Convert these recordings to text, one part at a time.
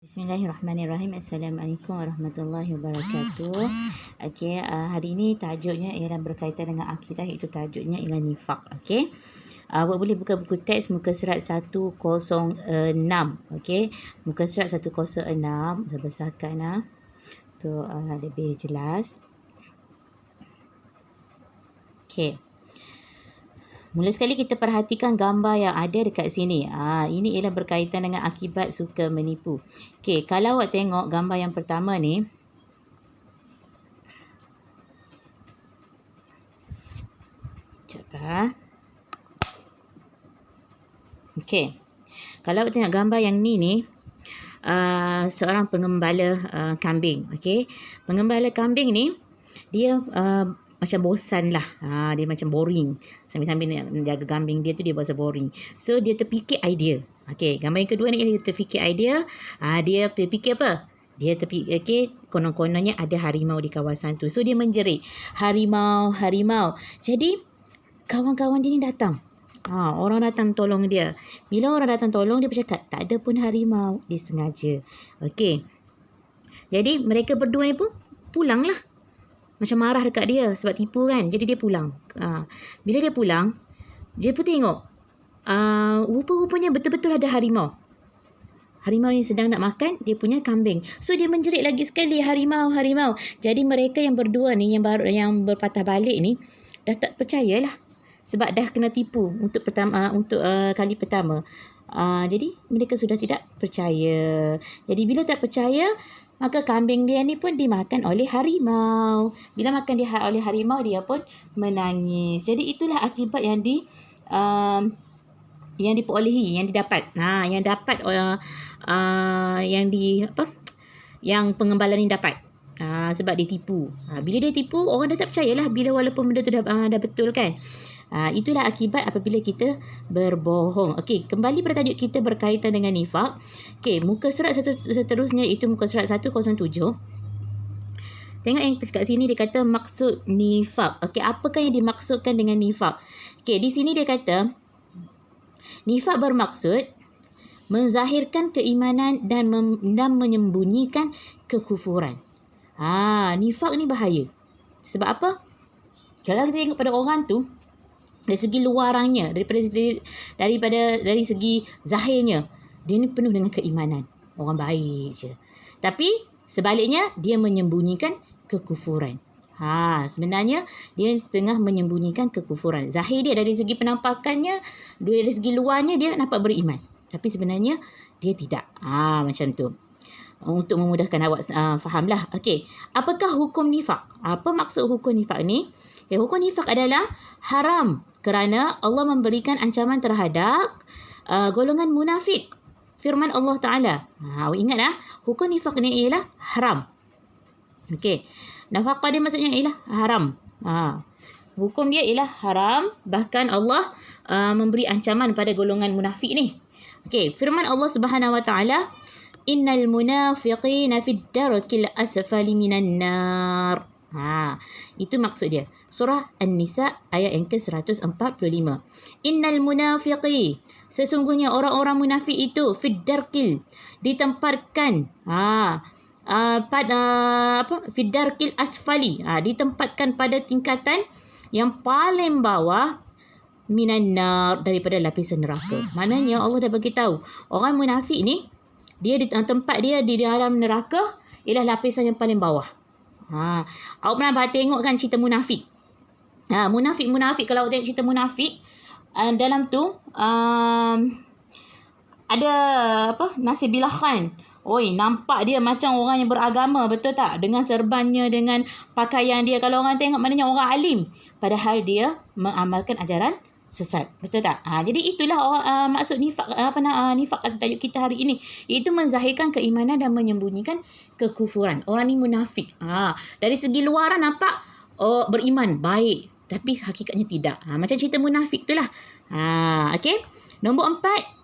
Bismillahirrahmanirrahim. Assalamualaikum warahmatullahi wabarakatuh. Okey, hari ini tajuknya ialah berkaitan dengan akidah, iaitu tajuknya ialah nifaq. Okey. Awak boleh buka buku teks muka surat 106. Okey. Muka surat 106. Saya besarkan tu lebih jelas. Okey. Mula sekali kita perhatikan gambar yang ada dekat sini. Ini ialah berkaitan dengan akibat suka menipu. Okey, kalau awak tengok gambar yang pertama ni. Sekejap. Okey. Kalau awak tengok gambar yang ni, seorang pengembala kambing. Okey. Pengembala kambing ni, dia macam bosan lah. Dia macam boring. Sambil-sambil jaga kambing dia tu dia berasa boring. So, dia terfikir idea. Okey, gambar yang kedua ni dia terfikir idea. Dia terfikir apa? Dia terfikir, konon-kononnya ada harimau di kawasan tu. So, dia menjerit. Harimau. Jadi, kawan-kawan dia ni datang. Orang datang tolong dia. Bila orang datang tolong, dia bercakap, tak ada pun harimau. Dia sengaja. Okey. Jadi, mereka berdua ni pun pulang lah. Macam marah dekat dia sebab tipu kan. Jadi dia pulang. Bila dia pulang, dia pun tengok. Rupa-rupanya betul-betul ada harimau. Harimau yang sedang nak makan dia punya kambing. So dia menjerit lagi sekali, harimau. Jadi mereka yang berdua ni, yang berpatah balik ni, dah tak percayalah. Sebab dah kena tipu untuk kali pertama. Jadi mereka sudah tidak percaya. Jadi bila tak percaya, maka kambing dia ni pun dimakan oleh harimau. Bila makan dia oleh harimau, dia pun menangis. Jadi itulah akibat yang diperolehi, yang didapat. Yang pengembala ni dapat. Sebab dia tipu. Bila dia tipu, orang dah tak percayalah bila walaupun benda tu dah betul kan. Itulah akibat apabila kita berbohong. Okey, kembali pada tajuk kita berkaitan dengan nifaq. Okey, muka surat seterusnya itu muka surat 107. Tengok yang kat sini dia kata maksud nifaq. Okey, apakah yang dimaksudkan dengan nifaq? Okey, di sini dia kata nifaq bermaksud menzahirkan keimanan dan menyembunyikan kekufuran. Nifaq ni bahaya. Sebab apa? Kalau kita tengok pada orang tu, dari segi luarannya, dari segi zahirnya, dia ni penuh dengan keimanan. Orang baik je. Tapi sebaliknya, dia menyembunyikan kekufuran. Sebenarnya dia tengah menyembunyikan kekufuran. Zahir dia dari segi penampakannya, dari segi luarnya dia nampak beriman. Tapi sebenarnya dia tidak. Macam tu. Untuk memudahkan awak fahamlah. Okey, apakah hukum nifaq? Apa maksud hukum nifaq ni? Hukum nifaq adalah haram kerana Allah memberikan ancaman terhadap golongan munafik. Firman Allah Ta'ala. Ingat hukum nifaq ni ialah haram. Okey. Nafaqah dia maksudnya ialah haram. Hukum dia ialah haram. Bahkan Allah memberi ancaman pada golongan munafik ni. Okey. Firman Allah Subhanahu Wa Ta'ala. Innal munafiqina fid darkil asfali minan nar. Itu maksud dia. Surah An-Nisa ayat yang ke-145. Innal munafiqi, sesungguhnya orang-orang munafik itu fid darkil, ditempatkan fid darkil asfali, ditempatkan pada tingkatan yang paling bawah minan nar, daripada lapisan neraka. Maknanya Allah dah bagi tahu orang munafik ni dia tempat dia di dalam neraka ialah lapisan yang paling bawah. Awak pernah tengok kan cerita munafik? Munafik kalau awak tengok cerita munafik, dalam tu ada Nasir Billah Khan. Nampak dia macam orang yang beragama, betul tak? Dengan serbannya, dengan pakaian dia. Kalau orang tengok maknanya orang alim. Padahal dia mengamalkan ajaran sesat. Betul tak? Jadi itulah maksud nifaq, nifaq tajuk kita hari ini. Iaitu menzahirkan keimanan dan menyembunyikan kekufuran. Orang ni munafik. Dari segi luaran nampak beriman, baik. Tapi hakikatnya tidak. Macam cerita munafik itulah. Okey. Nombor 4.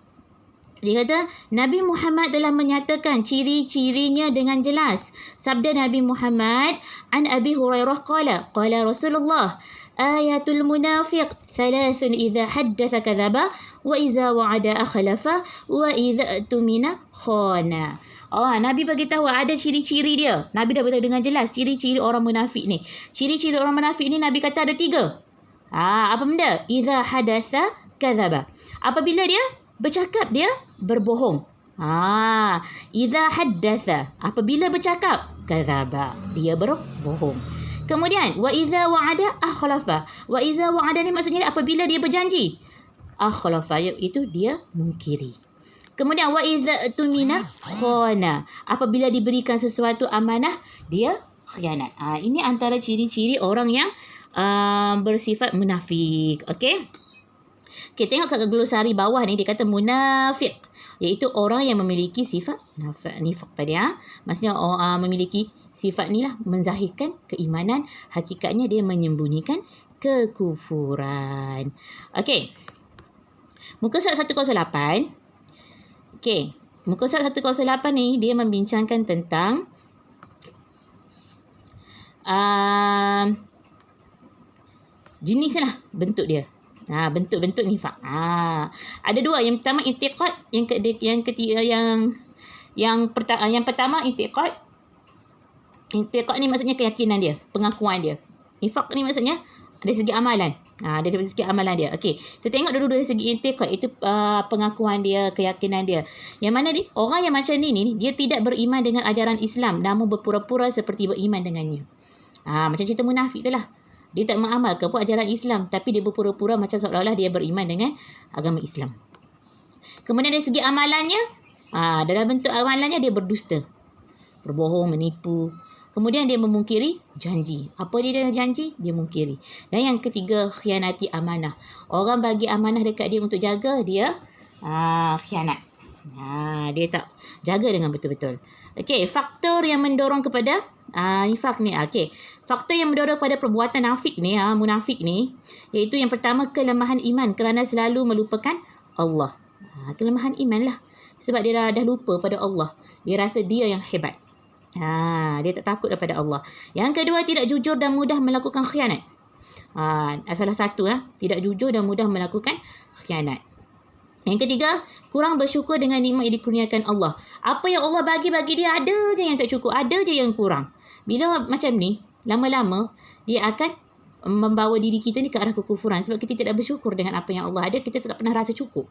Dia kata, Nabi Muhammad telah menyatakan ciri-cirinya dengan jelas. Sabda Nabi Muhammad, an Abi Hurairah qala Rasulullah, ayatul munafiq thalathun idza haddatha kadzaba wa idza wa'ada akhlafa wa idza tumina khana. Nabi bagi tahu ada ciri-ciri dia. Nabi dah beritahu dengan jelas ciri-ciri orang munafik ni. Ciri-ciri orang munafik ni Nabi kata ada 3. Apa benda? Iza hadatha kadzaba. Apabila dia bercakap, dia berbohong. Iza haddatha. Apabila bercakap, kadzaba. Dia berbohong. Kemudian, wa iza wa'ada akhlafa. Wa iza wa'ada ni maksudnya apabila dia berjanji, akhlafa, itu dia mungkiri. Kemudian, wa iza tumina khana. Apabila diberikan sesuatu amanah, dia khianat. Ini antara ciri-ciri orang yang bersifat munafik. Okey. Okay, tengok kat glosari bawah ni dia kata munafik, iaitu orang yang memiliki sifat nifaq tadi. Maksudnya memiliki sifat ni lah, menzahirkan keimanan, hakikatnya dia menyembunyikan kekufuran. Okey. Muka surat 108. Okey. Muka surat 108 ni dia membincangkan tentang jenis lah, bentuk dia. Bentuk-bentuk nifaq. Ada 2. Yang pertama i'tiqad, yang ketiga yang pertama i'tiqad. I'tiqad ni maksudnya keyakinan dia, pengakuan dia. Nifaq ni maksudnya dari segi amalan. Dari segi amalan dia. Okey, kita tengok dulu dari segi i'tiqad, itu pengakuan dia, keyakinan dia. Yang mana ni orang yang macam ni dia tidak beriman dengan ajaran Islam, namun berpura-pura seperti beriman dengannya. Macam cerita munafik tu lah. Dia tak mengamalkan pun ajaran Islam, tapi dia berpura-pura macam seolah-olah dia beriman dengan agama Islam. Kemudian dari segi amalannya, dalam bentuk amalannya dia berdusta, berbohong, menipu. Kemudian dia memungkiri janji. Apa dia janji, dia mungkiri. Dan yang ketiga, khianati amanah. Orang bagi amanah dekat dia untuk jaga, dia khianat. Dia tak jaga dengan betul-betul. Okey, faktor yang mendorong kepada nifaq ni. Okey, faktor yang mendorong kepada perbuatan munafik ni, iaitu yang pertama kelemahan iman kerana selalu melupakan Allah. Kelemahan iman lah. Sebab dia dah lupa pada Allah. Dia rasa dia yang hebat. Dia tak takut daripada Allah. Yang kedua, tidak jujur dan mudah melakukan khianat. Salah satu tidak jujur dan mudah melakukan khianat. Yang ketiga, kurang bersyukur dengan nikmat yang dikurniakan Allah. Apa yang Allah bagi dia, ada je yang tak cukup, ada je yang kurang. Bila macam ni, lama-lama dia akan membawa diri kita ni ke arah kekufuran, sebab kita tidak bersyukur dengan apa yang Allah ada, kita tak pernah rasa cukup.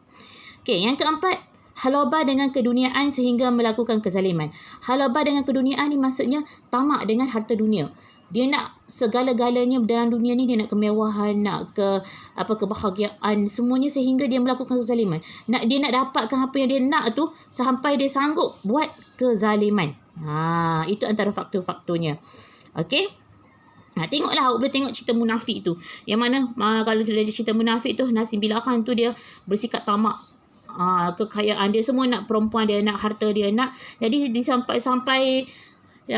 Okey, yang keempat, halabah dengan keduniaan sehingga melakukan kezaliman. Halabah dengan keduniaan ni maksudnya tamak dengan harta dunia. Dia nak segala-galanya dalam dunia ni, dia nak kemewahan, nak kebahagiaan, semuanya, sehingga dia melakukan kezaliman. Dia nak dapatkan apa yang dia nak tu sampai dia sanggup buat kezaliman. Itu antara faktor-faktornya. Okey. Tengoklah, awak boleh tengok cerita munafik tu. Yang mana kalau cerita munafik tu, Nasib bin Khan tu dia bersikap tamak. Kekayaan dia semua, nak perempuan dia, nak harta dia, nak. Jadi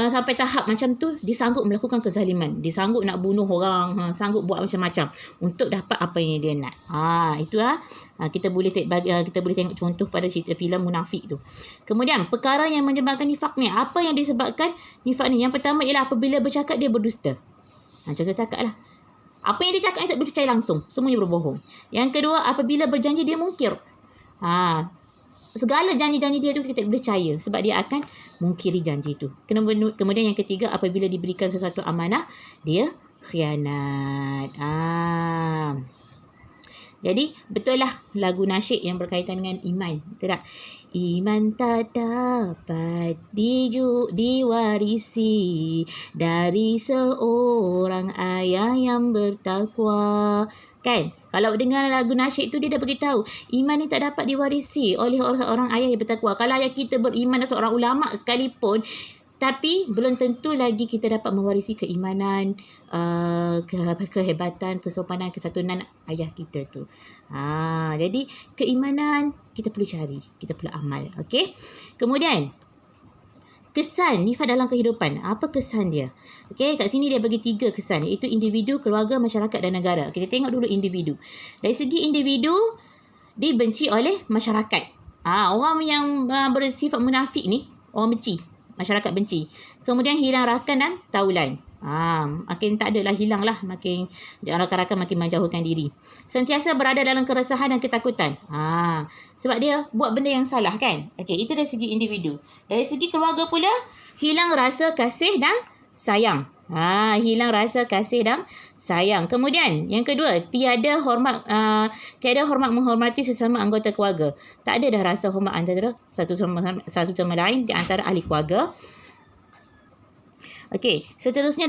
sampai tahap macam tu, dia sanggup melakukan kezaliman. Dia sanggup nak bunuh orang, sanggup buat macam-macam untuk dapat apa yang dia nak. Kita boleh tengok contoh pada cerita filem munafik tu. Kemudian, perkara yang menyebabkan nifaq ni. Apa yang disebabkan nifaq ni? Yang pertama ialah apabila bercakap dia berdusta. Contoh cakap lah. Apa yang dia cakap ni tak boleh percaya langsung. Semuanya berbohong. Yang kedua, apabila berjanji dia mungkir. Segala janji-janji dia tu kita boleh percaya sebab dia akan mungkiri janji tu. Kemudian yang ketiga, apabila diberikan sesuatu amanah, dia khianat. Jadi betul lah lagu nasyid yang berkaitan dengan iman. Betul tak? Iman tak dapat diwarisi dari seorang ayah yang bertakwa. Kan? Kalau dengar lagu nasyid tu, dia dah beritahu iman ni tak dapat diwarisi oleh orang ayah yang bertakwa. Kalau ayah kita beriman dan seorang ulama sekalipun, tapi belum tentu lagi kita dapat mewarisi keimanan, kehebatan, kesopanan, kesatuan ayah kita tu. Jadi keimanan kita perlu cari, kita perlu amal. Okey. Kemudian kesan nifaq dalam kehidupan. Apa kesan dia? Okey, kat sini dia bagi 3 kesan, iaitu individu, keluarga, masyarakat dan negara. Kita tengok dulu individu. Dari segi individu, dibenci oleh masyarakat. Orang yang bersifat munafik ni, orang benci. masyarakat benci. Kemudian hilang rakan dan taulan. Makin tak adalah hilang lah, makin rakan-rakan makin menjauhkan diri. Sentiasa berada dalam keresahan dan ketakutan. Sebab dia buat benda yang salah kan. Okey, itu dari segi individu. Dari segi keluarga pula, hilang rasa kasih dan sayang. Hilang rasa kasih dan sayang. Kemudian yang kedua, tiada hormat menghormati sesama anggota keluarga. Tak ada dah rasa hormat antara satu sama lain di antara ahli keluarga. Okey, seterusnya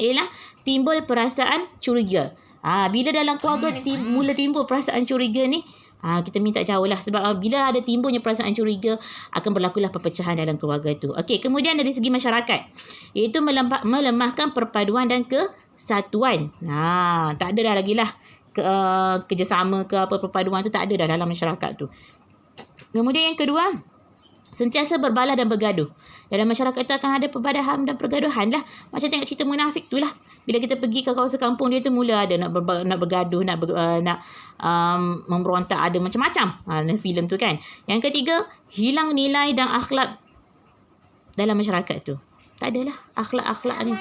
ialah timbul perasaan curiga. Bila dalam keluarga mula timbul perasaan curiga ni, kita minta jauh lah. Sebab bila ada timbulnya perasaan curiga, akan berlakulah perpecahan dalam keluarga tu. Okey, kemudian dari segi masyarakat, iaitu melemahkan perpaduan dan kesatuan. Tak ada dah lagi lah kerjasama ke apa, perpaduan tu tak ada dah dalam masyarakat tu. Kemudian yang kedua, sentiasa berbalah dan bergaduh. Dalam masyarakat itu akan ada perbadahan dan pergaduhan lah. Macam tengok cerita munafik tu lah. Bila kita pergi ke kawasan kampung dia tu, mula ada nak bergaduh, nak memberontak, ada macam-macam. Filem tu kan. Yang ketiga, hilang nilai dan akhlak dalam masyarakat tu. Tak adalah akhlak-akhlak ni.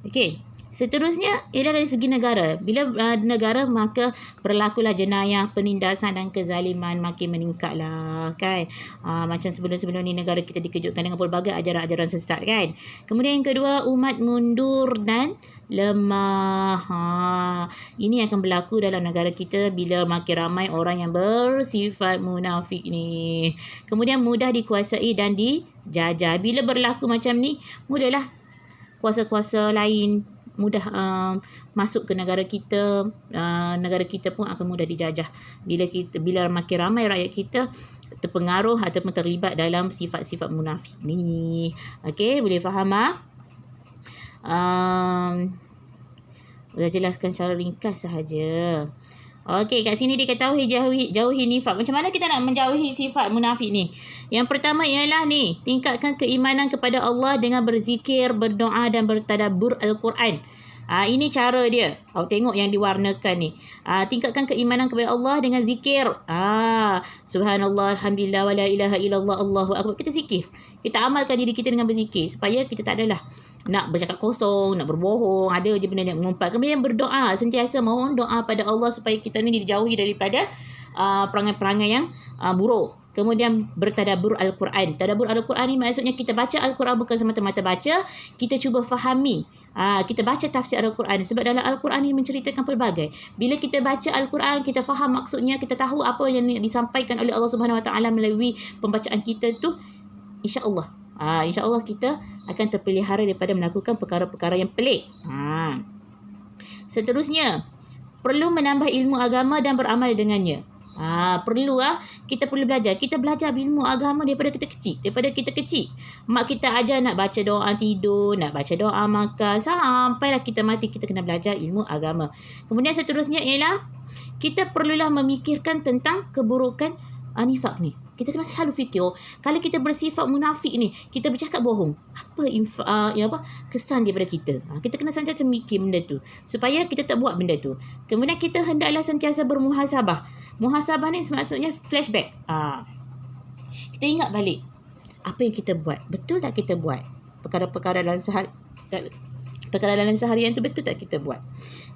Okey. Seterusnya ialah dari segi negara. Bila negara, maka berlakulah jenayah, penindasan dan kezaliman makin meningkatlah kan. Macam sebelum-sebelum ni negara kita dikejutkan dengan pelbagai ajaran-ajaran sesat kan. Kemudian yang kedua, umat mundur dan lemah. Ini akan berlaku dalam negara kita bila makin ramai orang yang bersifat munafik ni. Kemudian mudah dikuasai dan dijajah. Bila berlaku macam ni, mudahlah kuasa-kuasa lain mudah masuk ke negara kita. Negara kita pun akan mudah dijajah bila makin ramai rakyat kita terpengaruh ataupun terlibat dalam sifat-sifat munafik ni. Okey, boleh faham dah jelaskan secara ringkas sahaja. Okey, kat sini dia kata jauhi nifak. Macam mana kita nak menjauhi sifat munafik ni? Yang pertama ialah ni, tingkatkan keimanan kepada Allah dengan berzikir, berdoa dan bertadabbur Al-Quran. Ini cara dia. Awak tengok yang diwarnakan ni. Tingkatkan keimanan kepada Allah dengan zikir. Subhanallah, alhamdulillah, wa la ilaha illallah, Allahu akbar. Kita zikir. Kita amalkan diri kita dengan berzikir supaya kita tak adalah nak bercakap kosong, nak berbohong, ada je benda yang mengumpat. Kemudian berdoa, sentiasa mohon doa pada Allah supaya kita ni dijauhi daripada perangai-perangai yang buruk. Kemudian bertadabbur Al-Quran. Tadabbur Al-Quran ni maksudnya kita baca Al-Quran bukan semata-mata baca, kita cuba fahami. Kita baca tafsir Al-Quran sebab dalam Al-Quran ni menceritakan pelbagai. Bila kita baca Al-Quran, kita faham maksudnya, kita tahu apa yang disampaikan oleh Allah Subhanahu Wa Taala melalui pembacaan kita tu, insya-Allah. InsyaAllah kita akan terpelihara daripada melakukan perkara-perkara yang pelik. Seterusnya, perlu menambah ilmu agama dan beramal dengannya. Kita perlu belajar. Kita belajar ilmu agama daripada kita kecil. Mak kita ajar nak baca doa tidur, nak baca doa makan, sampailah kita mati kita kena belajar ilmu agama. Kemudian seterusnya ialah kita perlulah memikirkan tentang keburukan nifak ni. Kita kena selalu fikir, kalau kita bersifat munafik ni, kita bercakap bohong, apa kesan daripada kita. Kita kena sentiasa mikir benda tu supaya kita tak buat benda tu. Kemudian kita hendaklah sentiasa bermuhasabah. Muhasabah ni maksudnya flashback. Kita ingat balik apa yang kita buat. Betul tak kita buat? Perkara-perkara dalam seharian tu betul tak kita buat?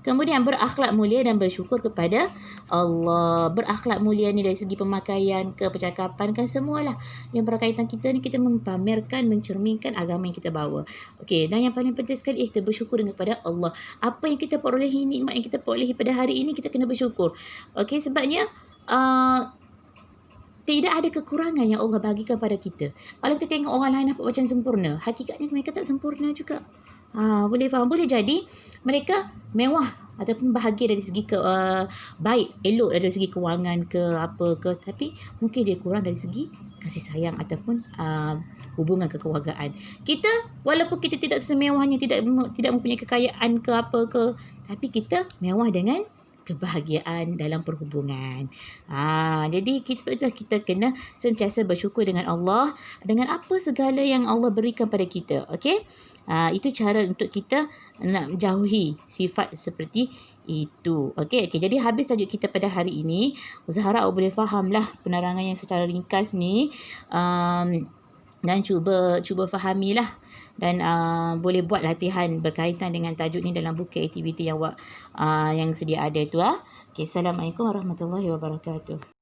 Kemudian berakhlak mulia dan bersyukur kepada Allah. Berakhlak mulia ni dari segi pemakaian ke percakapan kan, semualah yang berkaitan kita ni, kita mempamerkan, mencerminkan agama yang kita bawa. Okey, dan yang paling penting sekali kita bersyukur kepada Allah. Apa yang kita perolehi, nikmat yang kita perolehi pada hari ini, kita kena bersyukur. Okey, sebabnya tidak ada kekurangan yang Allah bagikan pada kita. Kalau kita tengok orang lain nampak macam sempurna, hakikatnya mereka tak sempurna juga. Boleh faham? Boleh jadi mereka mewah ataupun bahagia dari segi baik, elok dari segi kewangan ke apa ke, tapi mungkin dia kurang dari segi kasih sayang ataupun hubungan kekeluargaan. Kita walaupun kita tidak semewahnya, tidak mempunyai kekayaan ke apa ke, tapi kita mewah dengan kebahagiaan dalam perhubungan. Jadi kita kena sentiasa bersyukur dengan Allah dengan apa segala yang Allah berikan pada kita. Okey? Itu cara untuk kita nak jauhi sifat seperti itu. Okey, jadi habis tajuk kita pada hari ini. Ustaz harap awak boleh fahamlah penerangan yang secara ringkas ni. Dan cuba fahamilah dan boleh buat latihan berkaitan dengan tajuk ni dalam buku aktiviti yang sedia ada tu. Okey, Assalamualaikum warahmatullahi wabarakatuh.